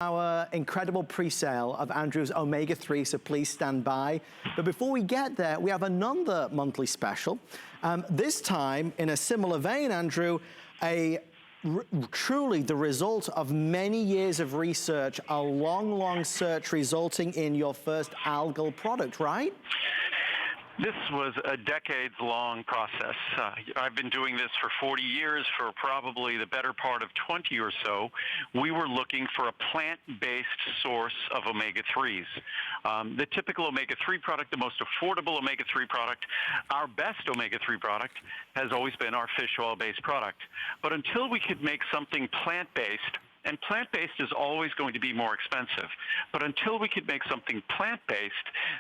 Our incredible pre-sale of Andrew's omega-3, so please stand by. But before we get there, we have another monthly special. This time, in a similar vein, Andrew, truly the result of many years of research, a long search resulting in your first algal product, right? This was a decades-long process. I've been doing this for 40 years. For probably the better part of 20 or so, we were looking for a plant-based source of omega-3s. The typical omega-3 product, the most affordable omega-3 product, our best omega-3 product has always been our fish oil-based product. But until we could make something plant-based, and plant-based is always going to be more expensive, but until we could make something plant-based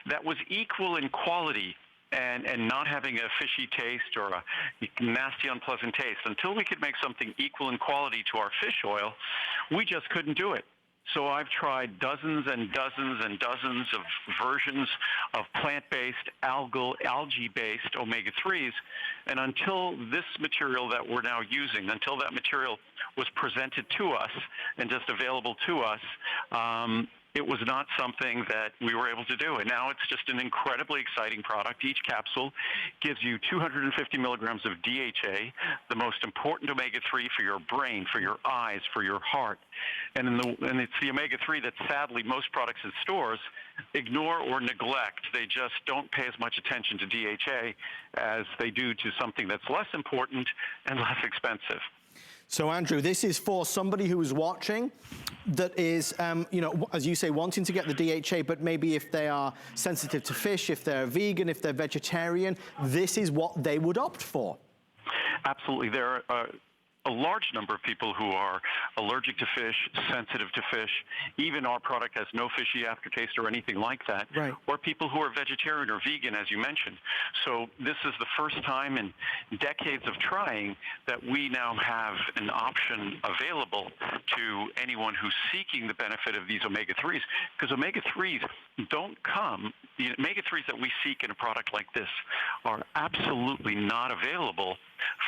that was equal in quality and not having a fishy taste or a nasty, unpleasant taste, until we could make something equal in quality to our fish oil, we just couldn't do it. So I've tried dozens and dozens and dozens of versions of plant-based, algae-based omega-3s, and until this material that we're now using, until that material was presented to us and just available to us, it was not something that we were able to do. And now it's just an incredibly exciting product. Each capsule gives you 250 milligrams of DHA, the most important omega-3 for your brain, for your eyes, for your heart. And it's the omega-3 that sadly most products in stores ignore or neglect. They just don't pay as much attention to DHA as they do to something that's less important and less expensive. So Andrew, this is for somebody who is watching that is, you know, as you say, wanting to get the DHA, but maybe if they are sensitive to fish, if they're vegan, if they're vegetarian, this is what they would opt for. Absolutely. There are a large number of people who are allergic to fish, sensitive to fish. Even our product has no fishy aftertaste or anything like that. Right. Or people who are vegetarian or vegan, as you mentioned. So this is the first time in decades of trying that we now have an option available to anyone who's seeking the benefit of these omega-3s. Because omega-3s don't come, the omega-3s that we seek in a product like this are absolutely not available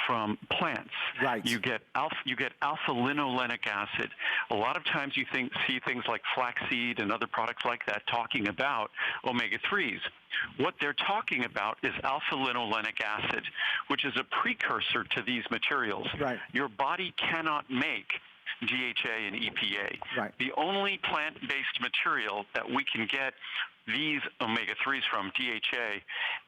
from plants. Right. You get alpha-linolenic acid. A lot of times you see things like flaxseed and other products like that talking about omega-3s. What they're talking about is alpha-linolenic acid, which is a precursor to these materials. Right. Your body cannot make DHA and EPA. Right. The only plant-based material that we can get these omega-3s from, DHA,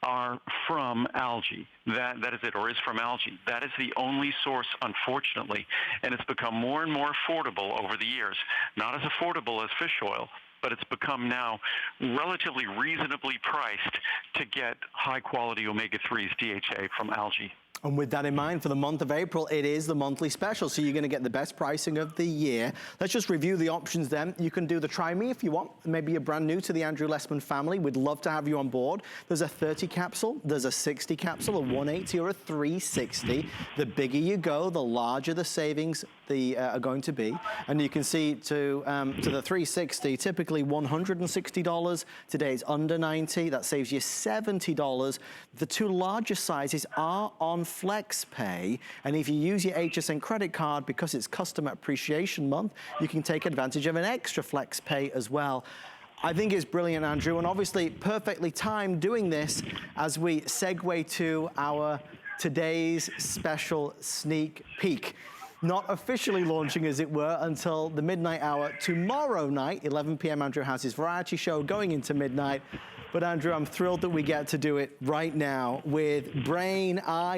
are from algae. That is it, or is from algae. That is the only source, unfortunately, and it's become more and more affordable over the years. Not as affordable as fish oil, but it's become now relatively reasonably priced to get high-quality omega-3s, DHA, from algae. And with that in mind, for the month of April, it is the monthly special, so you're going to get the best pricing of the year. Let's just review the options then. You can do the Try Me if you want. Maybe you're brand new to the Andrew Lessman family. We'd love to have you on board. There's a 30 capsule, there's a 60 capsule, a 180 or a 360. The bigger you go, the larger the savings are going to be. And you can see to the 360, typically $160. Today it's under $90. That saves you $70. The two largest sizes are on Flex Pay, and if you use your HSN credit card, because it's Customer Appreciation Month, you can take advantage of an extra Flex Pay as well. I think it's brilliant, Andrew, and obviously perfectly timed doing this as we segue to our today's special sneak peek. Not officially launching, as it were, until the midnight hour tomorrow night, 11 p.m. Andrew has his variety show going into midnight. But Andrew, I'm thrilled that we get to do it right now with Brain Eye.